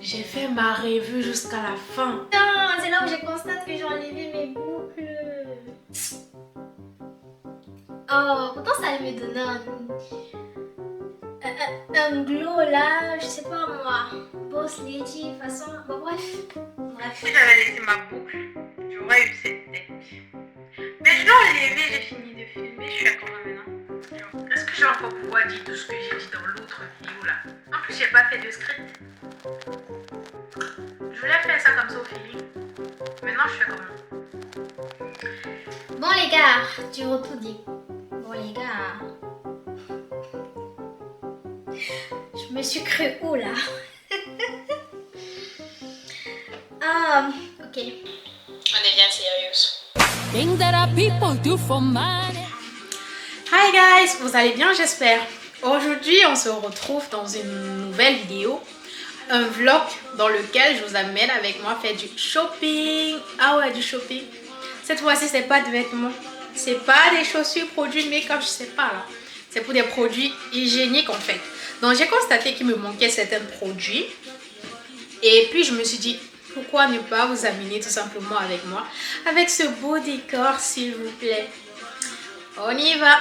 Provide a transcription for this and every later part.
J'ai fait ma revue jusqu'à la fin. Non, c'est là où je constate que j'ai enlevé mes boucles. Oh, pourtant ça allait me donner un glow là, je sais pas moi. Boss lady, façon. Bon, bref. Si j'avais laissé ma boucle, j'aurais eu cette tête. Mais je l'ai enlevé, j'ai fini de filmer, je suis à comment maintenant? Est-ce que je vais encore pouvoir dire tout ce que j'ai dit dans l'autre vidéo là? En plus, j'ai pas fait de script. Je voulais faire ça comme ça au feeling. Maintenant, je fais comment? Bon les gars, tu tout dit. Bon les gars. Je me suis cru où là? Ah, ok. On devient sérieuse. Things that our people do for money. Hi guys, vous allez bien j'espère. Aujourd'hui on se retrouve dans une nouvelle vidéo, un vlog dans lequel je vous amène avec moi faire du shopping. Ah ouais, du shopping. Cette fois-ci c'est pas de vêtements, c'est pas des chaussures, produits make-up, je sais pas là. C'est pour des produits hygiéniques en fait. Donc j'ai constaté qu'il me manquait certains produits. Et puis je me suis dit, pourquoi ne pas vous amener tout simplement avec moi, avec ce beau décor s'il vous plaît. On y va.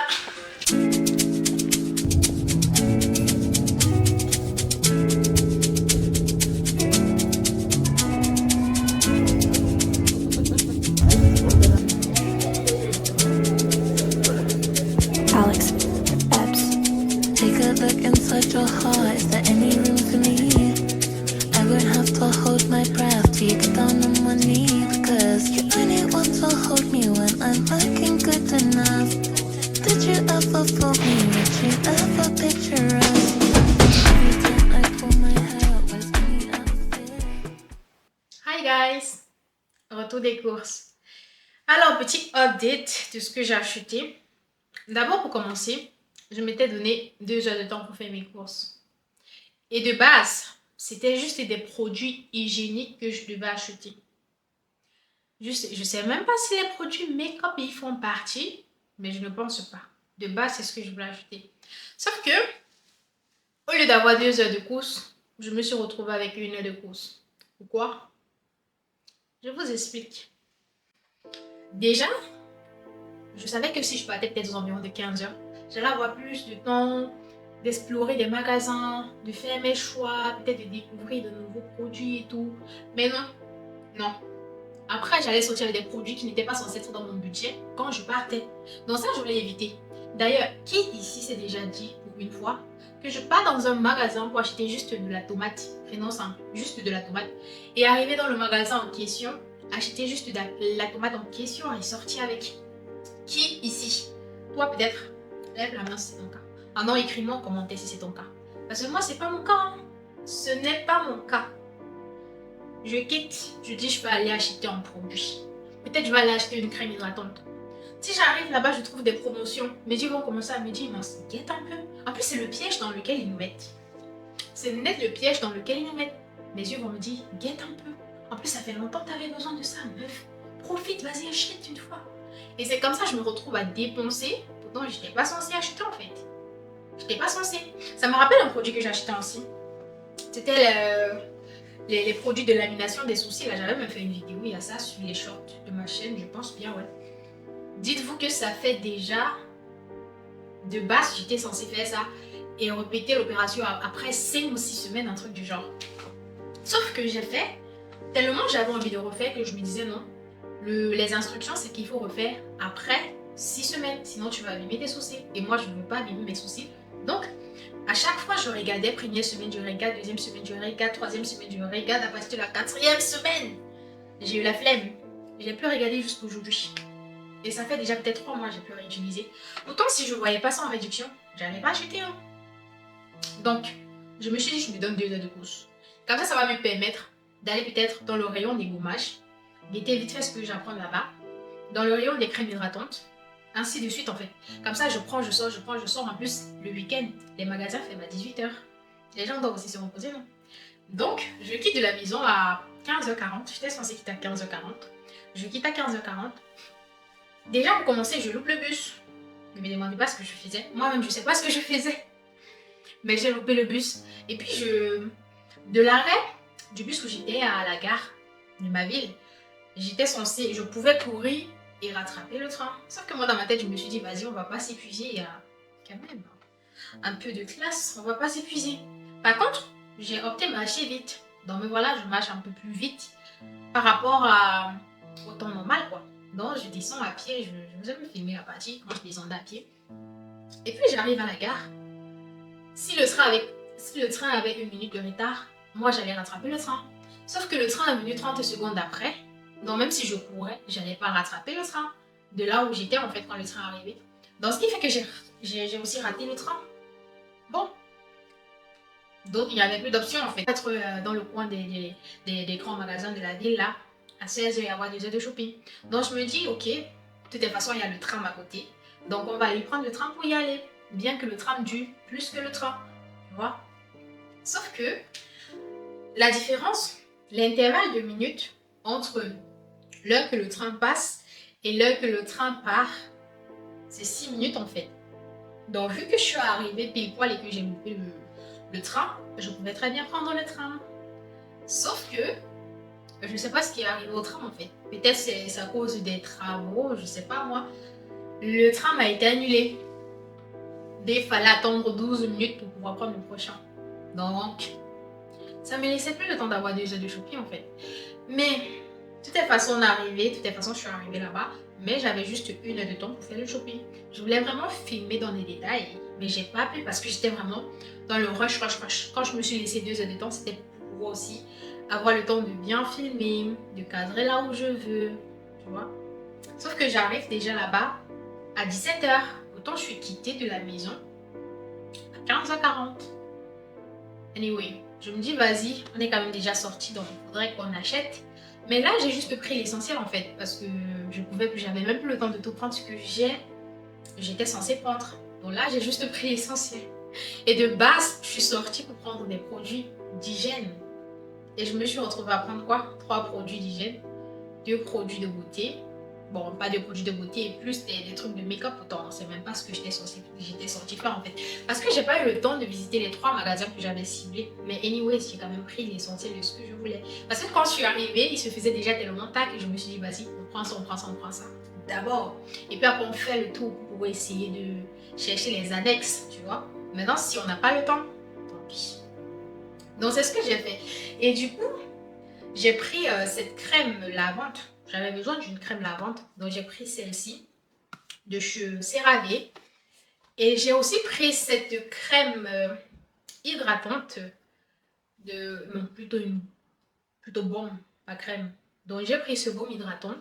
Alex Epps. Take a look inside your heart. Is there any room for me? I won't have to hold my breath till you get down on one knee. Because you only want to hold me when I'm looking good enough. Did you ever fool me? Would you ever picture us? Every time I pull my hair, where's any outfit? Hi guys, retour des courses. Alors petit update de ce que j'ai acheté. D'abord pour commencer, je m'étais donné 2 heures de temps pour faire mes courses. Et de base, c'était juste des produits hygiéniques que je devais acheter. Je sais même pas si les produits make-up y font partie, mais je ne pense pas. De base, c'est ce que je voulais acheter. Sauf que, au lieu d'avoir 2 heures de course, je me suis retrouvée avec 1 heure de course. Pourquoi? Je vous explique. Déjà, je savais que si je partais peut-être aux environs de 15 heures, j'allais avoir plus de temps d'explorer des magasins, de faire mes choix, peut-être de découvrir de nouveaux produits et tout. Mais non, non. Après, j'allais sortir avec des produits qui n'étaient pas censés être dans mon budget quand je partais. Donc ça, je voulais éviter. D'ailleurs, qui ici s'est déjà dit pour une fois que je pars dans un magasin pour acheter juste de la tomate, non simple, juste de la tomate, et arriver dans le magasin en question, acheter juste de la tomate en question et sortir avec? Qui ici? Toi peut-être? Lève la main si c'est ton cas. Ah non, écris-moi en commentaire si c'est ton cas. Parce que moi, c'est pas mon cas. Hein. Ce n'est pas mon cas. Je quitte, je dis je vais aller acheter un produit. Peut-être je vais aller acheter une crème hydratante. Si j'arrive là-bas, je trouve des promotions. Mes yeux vont commencer à me dire, non, c'est guette un peu. En plus, c'est le piège dans lequel ils nous mettent. C'est net le piège dans lequel ils nous mettent. Mes yeux vont me dire, guette un peu. En plus, ça fait longtemps que tu avais besoin de ça, meuf. Profite, vas-y, achète une fois. Et c'est comme ça que je me retrouve à dépenser. Pourtant, je n'étais pas censée acheter en fait. Je n'étais pas censée. Ça me rappelle un produit que j'ai acheté aussi. C'était les produits de lamination des sourcils. Là, j'avais même fait une vidéo, il y a ça sur les shorts de ma chaîne, je pense bien, ouais. Dites-vous que ça fait déjà, de base, j'étais censée faire ça et répéter l'opération après 5 ou 6 semaines, un truc du genre. Sauf que j'ai fait, tellement j'avais envie de refaire que je me disais non. Les instructions, c'est qu'il faut refaire après 6 semaines, sinon tu vas abîmer tes sourcils. Et moi, je ne veux pas abîmer mes sourcils. Donc, à chaque fois, je regardais, première semaine, je regarde, deuxième semaine, je regarde, troisième semaine, je regarde, à partir de la 4e semaine. J'ai eu la flemme. J'ai pu regarder jusqu'aujourd'hui. Et ça fait déjà peut-être 3 mois que j'ai pu réutiliser. Autant si je ne voyais pas ça en réduction, je n'allais pas acheter. Hein. Donc, je me suis dit, je me donne 2 heures de course. Comme ça va me permettre d'aller peut-être dans le rayon des gommages, guetter vite fait ce que j'apprends là-bas, dans le rayon des crèmes hydratantes, ainsi de suite en fait. Comme ça, je prends, je sors, je prends, je sors. En plus, le week-end, les magasins ferment à 18 h. Les gens doivent aussi se reposer, non? Donc, je quitte de la maison à 15h40. J'étais censée quitter à 15h40. Je quitte à 15h40. Déjà, pour commencer, je loupe le bus. Ne me demandez pas ce que je faisais. Moi-même, je ne sais pas ce que je faisais. Mais j'ai loupé le bus. Et puis, de l'arrêt du bus où j'étais à la gare de ma ville, je pouvais courir et rattraper le train. Sauf que moi, dans ma tête, je me suis dit, vas-y, on va pas s'épuiser. Il y a quand même un peu de classe, on va pas s'épuiser. Par contre, j'ai opté à marcher vite. Donc, me voilà, je marche un peu plus vite par rapport au temps normal, quoi. Donc, je descends à pied. Je vous ai me filmer la partie quand je descendais à pied. Et puis, j'arrive à la gare. Si le train avait 1 minute de retard, moi, j'allais rattraper le train. Sauf que le train est venu 30 secondes après. Donc, même si je courais, je n'allais pas rattraper le train. De là où j'étais, en fait, quand le train arrivait. Donc, ce qui fait que j'ai aussi raté le train. Bon. Donc, il n'y avait plus d'options, en fait. Être dans le coin des grands magasins de la ville, là, à 16h, et avoir 2 heures de shopping. Donc, je me dis, ok, de toute façon, il y a le tram à côté. Donc, on va aller prendre le tram pour y aller. Bien que le tram dure plus que le train. Tu vois? Sauf que, la différence, l'intervalle de minutes entre l'heure que le train passe et l'heure que le train part, c'est 6 minutes en fait. Donc vu que je suis arrivée pile poil et que j'ai loupé le train, je pouvais très bien prendre le tram. Sauf que, je ne sais pas ce qui est arrivé au tram en fait. Peut-être c'est à cause des travaux, je ne sais pas moi. Le tram a été annulé. Il fallait attendre 12 minutes pour pouvoir prendre le prochain. Donc, ça me laissait plus le temps d'avoir 2 heures de shopping en fait. Mais, de toute façon, je suis arrivée là-bas. Mais j'avais juste 1 heure de temps pour faire le shopping. Je voulais vraiment filmer dans les détails. Mais j'ai pas pu parce que j'étais vraiment dans le rush. Quand je me suis laissé 2 heures de temps, c'était pour pouvoir aussi avoir le temps de bien filmer, de cadrer là où je veux. Tu vois? Sauf que j'arrive déjà là-bas à 17h. Pourtant, je suis quittée de la maison à 15h40. Anyway, je me dis, vas-y, on est quand même déjà sorti, donc il faudrait qu'on achète. Mais là, j'ai juste pris l'essentiel en fait, parce que j'avais même plus le temps de tout prendre ce que j'étais censée prendre. Donc là, j'ai juste pris l'essentiel. Et de base, je suis sortie pour prendre des produits d'hygiène. Et je me suis retrouvée à prendre quoi? 3 produits d'hygiène, 2 produits de beauté. Bon, pas de produits de beauté et plus des trucs de make-up. Pourtant, c'est même pas ce que j'étais sortie faire en fait. Parce que j'ai pas eu le temps de visiter les 3 magasins que j'avais ciblés. Mais anyway, j'ai quand même pris l'essentiel de ce que je voulais. Parce que quand je suis arrivée, il se faisait déjà tellement tard que je me suis dit, vas-y, on prend ça. D'abord. Et puis après, on fait le tour pour essayer de chercher les annexes, tu vois. Maintenant, si on n'a pas le temps, tant pis. Donc, c'est ce que j'ai fait. Et du coup, j'ai pris cette crème lavante. J'avais besoin d'une crème lavante, donc j'ai pris celle-ci de chez CeraVe. Et j'ai aussi pris cette crème hydratante plutôt baume, pas crème. Donc j'ai pris ce baume hydratant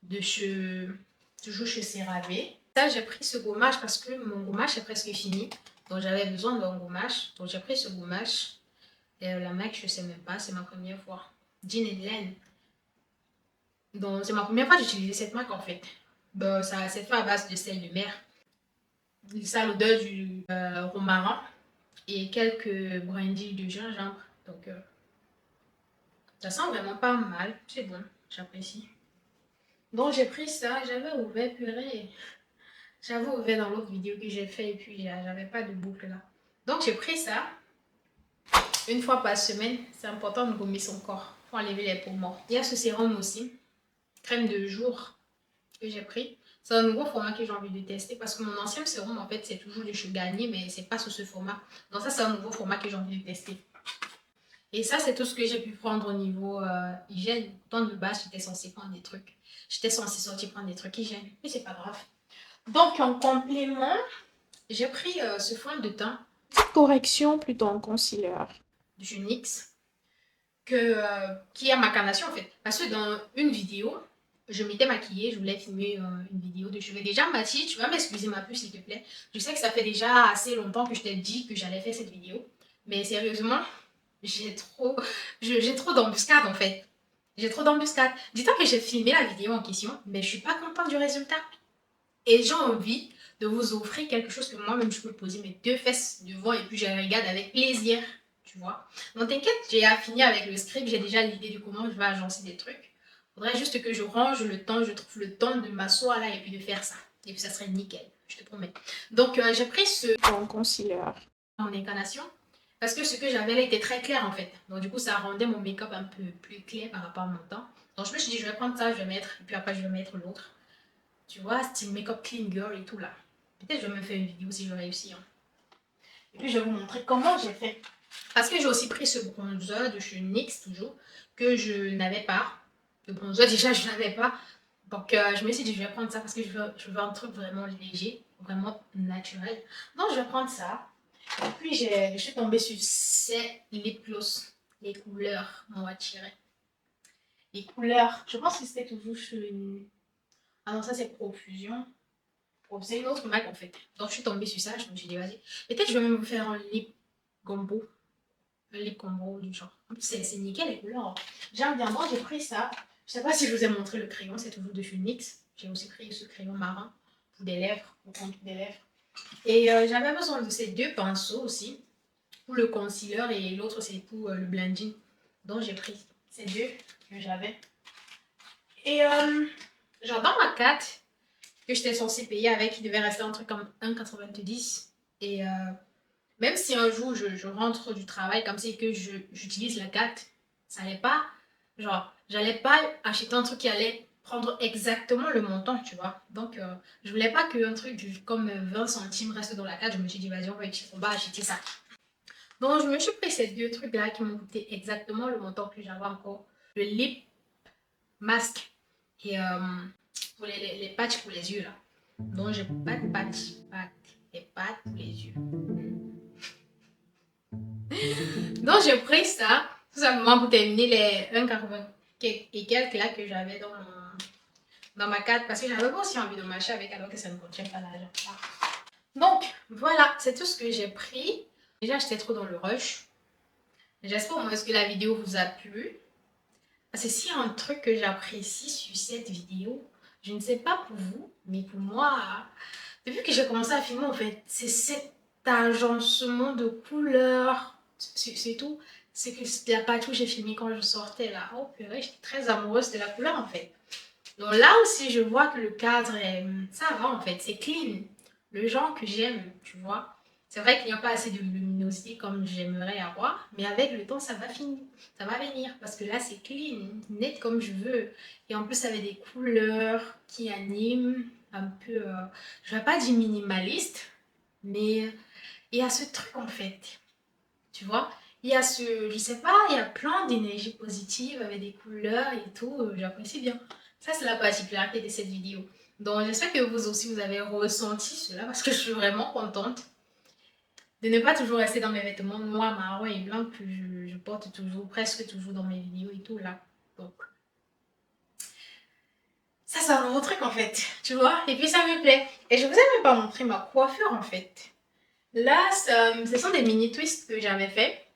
toujours chez CeraVe. Ça, j'ai pris ce gommage parce que mon gommage est presque fini. Donc j'avais besoin d'un gommage. Donc j'ai pris ce gommage. Et la marque, je ne sais même pas, c'est ma première fois. Jean & Laine. Donc, c'est ma première fois d'utiliser cette marque en fait. Bon, ça c'est fait à base de sel de mer. Ça a l'odeur du romarin et quelques brindilles de gingembre. Donc, ça sent vraiment pas mal. C'est bon, j'apprécie. Donc, j'ai pris ça. J'avais ouvert, purée. J'avais ouvert dans l'autre vidéo que j'ai fait et puis j'avais pas de boucle là. Donc, j'ai pris ça. 1 fois par semaine, c'est important de gommer son corps pour enlever les peaux mortes. Il y a ce sérum aussi. Crème de jour que j'ai pris. C'est un nouveau format que j'ai envie de tester parce que mon ancien sérum en fait c'est toujours le Sugar Garnier mais c'est pas sur ce format. Donc ça c'est un nouveau format que j'ai envie de tester. Et ça c'est tout ce que j'ai pu prendre au niveau hygiène. Dans le bas j'étais censée prendre des trucs. J'étais censée sortir prendre des trucs hygiène. Mais c'est pas grave. Donc en complément, j'ai pris ce fond de teint. Correction plutôt en concealer. Du NYX. Qui est ma carnation en fait. Parce que dans une vidéo, je m'étais maquillée, je voulais filmer une vidéo de cheveux déjà maquillée. Tu vas m'excuser ma puce s'il te plaît. Je sais que ça fait déjà assez longtemps que je t'ai dit que j'allais faire cette vidéo. Mais sérieusement, j'ai trop d'embuscades en fait. J'ai trop d'embuscades. Dis-toi que j'ai filmé la vidéo en question, mais je suis pas contente du résultat. Et j'ai envie de vous offrir quelque chose que moi-même je peux poser mes 2 fesses devant et puis je regarde avec plaisir. Tu vois. Donc t'inquiète, j'ai fini avec le script, j'ai déjà l'idée de comment je vais agencer des trucs. Faudrait juste que je range le temps, je trouve le temps de m'asseoir là et puis de faire ça. Et puis ça serait nickel, je te promets. Donc j'ai pris ce concealer mon incarnation. Parce que ce que j'avais là était très clair en fait. Donc du coup, ça rendait mon make-up un peu plus clair par rapport à mon temps. Donc je me suis dit, je vais prendre ça, je vais mettre, et puis après je vais mettre l'autre. Tu vois, style make-up clean girl et tout là. Peut-être je vais me faire une vidéo si je réussis. Hein. Et puis je vais vous montrer comment j'ai fait. Parce que j'ai aussi pris ce bronzer de chez NYX toujours, que je n'avais pas. Le bronzer déjà je n'avais pas. Donc je me suis dit je vais prendre ça parce que je veux un truc vraiment léger, vraiment naturel. Donc je vais prendre ça. Et puis je suis tombée sur ces lip gloss. Les couleurs m'ont attiré. Les couleurs, je pense que c'était toujours sur une... Ah non, ça c'est Profusion. C'est une autre marque en fait. Donc je suis tombée sur ça, je me suis dit vas-y. Peut-être je vais même vous faire un lip combo. Un lip combo du genre. En plus c'est nickel les couleurs. J'aime bien, moi j'ai pris ça. Je sais pas si je vous ai montré le crayon, c'est toujours de chez NYX. J'ai aussi pris ce crayon marin pour des lèvres, pour contour des lèvres. Et j'avais besoin de ces deux pinceaux aussi. Pour le concealer et l'autre c'est pour le blending. Donc j'ai pris ces deux que j'avais. Et genre dans ma carte que j'étais censée payer avec, il devait rester un truc comme 1,90. Et même si un jour je rentre du travail comme c'est que j'utilise la carte, ça allait pas, genre, j'allais pas acheter un truc qui allait prendre exactement le montant, tu vois. Donc, je voulais pas qu'un truc comme 20 centimes reste dans la carte. Je me suis dit, vas-y, on va acheter ça. Donc, je me suis pris ces deux trucs-là qui m'ont coûté exactement le montant que j'avais encore. Le lip mask et pour les patchs pour les yeux, là. Donc, j'ai pas de patch, des pâtes pour les yeux. Donc, j'ai pris ça, tout simplement pour terminer les 1,80 et quelques là que j'avais dans ma carte. Parce que j'avais pas aussi envie de marcher avec alors que ça ne contient pas l'argent. Donc, voilà, c'est tout ce que j'ai pris. Déjà, j'étais trop dans le rush. J'espère au moins que la vidéo vous a plu. Parce que s'il y a un truc que j'apprécie sur cette vidéo, je ne sais pas pour vous, mais pour moi, depuis que j'ai commencé à filmer, en fait, c'est cet agencement de couleurs. C'est tout. C'est que la pâte où j'ai filmé quand je sortais là. Oh purée, j'étais très amoureuse de la couleur en fait. Donc là aussi, je vois que le cadre est... Ça va en fait, c'est clean. Le genre que j'aime, tu vois. C'est vrai qu'il n'y a pas assez de luminosité comme j'aimerais avoir, mais avec le temps, ça va finir. Ça va venir parce que là, c'est clean, net comme je veux. Et en plus, avec des couleurs qui animent un peu... je ne vais pas dire minimaliste, mais il y a ce truc en fait. Tu vois, il y a ce... Je sais pas, il y a plein d'énergie positive avec des couleurs et tout. J'apprécie bien. Ça, c'est la particularité de cette vidéo. Donc, j'espère que vous aussi, vous avez ressenti cela parce que je suis vraiment contente de ne pas toujours rester dans mes vêtements noirs, marron et blancs que je porte toujours, presque toujours dans mes vidéos et tout là. Donc, ça, c'est un nouveau truc en fait, tu vois. Et puis, ça me plaît. Et je vous ai même pas montré ma coiffure en fait. Là, ce sont des mini twists que j'avais fait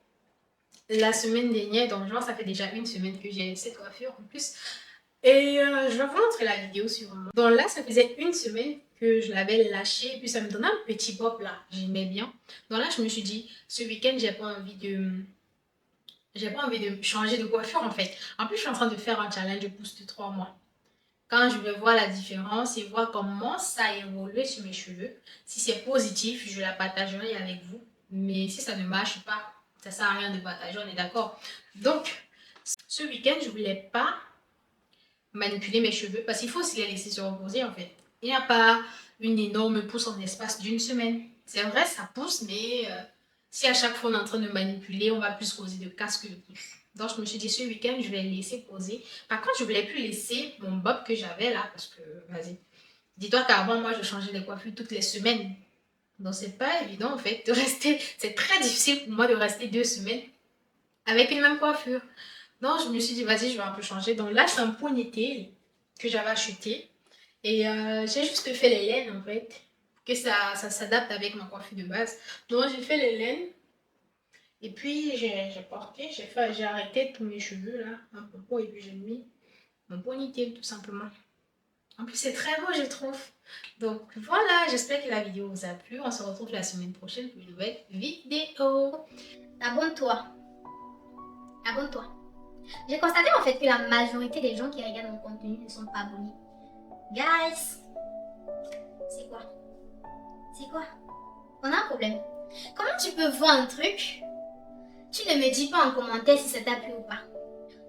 la semaine dernière. Donc, genre, ça fait déjà une semaine que j'ai cette coiffure en plus. Et je vais vous montrer la vidéo sur moi. Donc là, ça faisait une semaine que je l'avais lâché. Et puis, ça me donnait un petit pop là. J'aimais bien. Donc là, je me suis dit, ce week-end, j'ai pas envie de changer de coiffure en fait. En plus, je suis en train de faire un challenge de pouce de 3 mois. Quand je vais voir la différence et voir comment ça a évolué sur mes cheveux, si c'est positif, je la partagerai avec vous. Mais si ça ne marche pas, ça sert à rien de partager, on est d'accord. Donc, ce week-end, je voulais pas manipuler mes cheveux parce qu'il faut aussi les laisser se reposer en fait. Il n'y a pas une énorme pousse en espace d'une semaine. C'est vrai, ça pousse, mais si à chaque fois on est en train de manipuler, on va plus causer de casse que de pousse. Donc je me suis dit ce week-end, je vais laisser poser. Par contre, je voulais plus laisser mon bob que j'avais là parce que, vas-y. Dis-toi qu'avant, moi, je changeais les coiffures toutes les semaines. Donc c'est pas évident en fait de rester, c'est très difficile pour moi de rester 2 semaines avec une même coiffure. Donc je me suis dit, vas-y, je vais un peu changer. Donc là, c'est un ponytail que j'avais acheté. Et j'ai juste fait les laines en fait, pour que ça s'adapte avec ma coiffure de base. Donc j'ai fait les laines. Et puis j'ai arrêté tous mes cheveux là, un peu, et puis j'ai mis mon ponytail tout simplement. En plus c'est très beau je trouve. Donc voilà, j'espère que la vidéo vous a plu. On se retrouve la semaine prochaine pour une nouvelle vidéo. Abonne-toi. Abonne-toi. J'ai constaté en fait que la majorité des gens qui regardent mon contenu ne sont pas abonnés. Guys, c'est quoi? On a un problème. Comment tu peux voir un truc? Tu ne me dis pas en commentaire si ça t'a plu ou pas.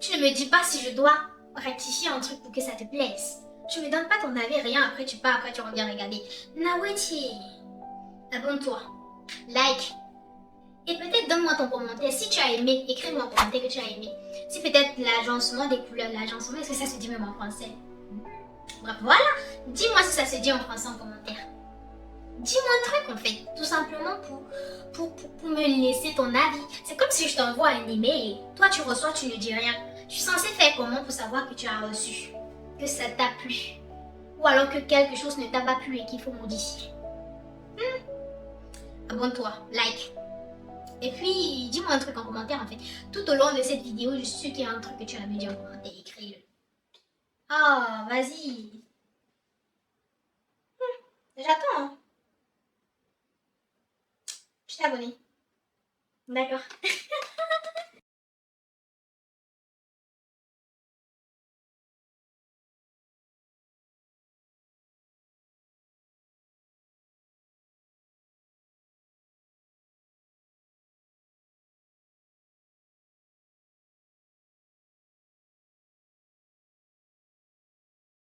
Tu ne me dis pas si je dois rectifier un truc pour que ça te plaise. Tu me donnes pas ton avis, rien, après tu pars, après tu reviens regarder. Naweti, abonne-toi, like, et peut-être donne-moi ton commentaire. Si tu as aimé, écris-moi en commentaire que tu as aimé. Si peut-être l'agencement des couleurs, l'agencement, est-ce que ça se dit même en français? Bref, voilà. Dis-moi si ça se dit en français en commentaire. Dis-moi un truc en fait, tout simplement pour me laisser ton avis. C'est comme si je t'envoie un email, toi tu reçois, tu ne dis rien. Je suis censée faire comment pour savoir que tu as reçu, que ça t'a plu, ou alors que quelque chose ne t'a pas plu et qu'il faut modifier. Abonne-toi, like. Et puis, dis-moi un truc en commentaire en fait. Tout au long de cette vidéo, je suis sûre qu'il y a un truc que tu as me dire en commentaire, écris-le. Ah, vas-y. J'attends, hein. Je t'ai abonné. D'accord.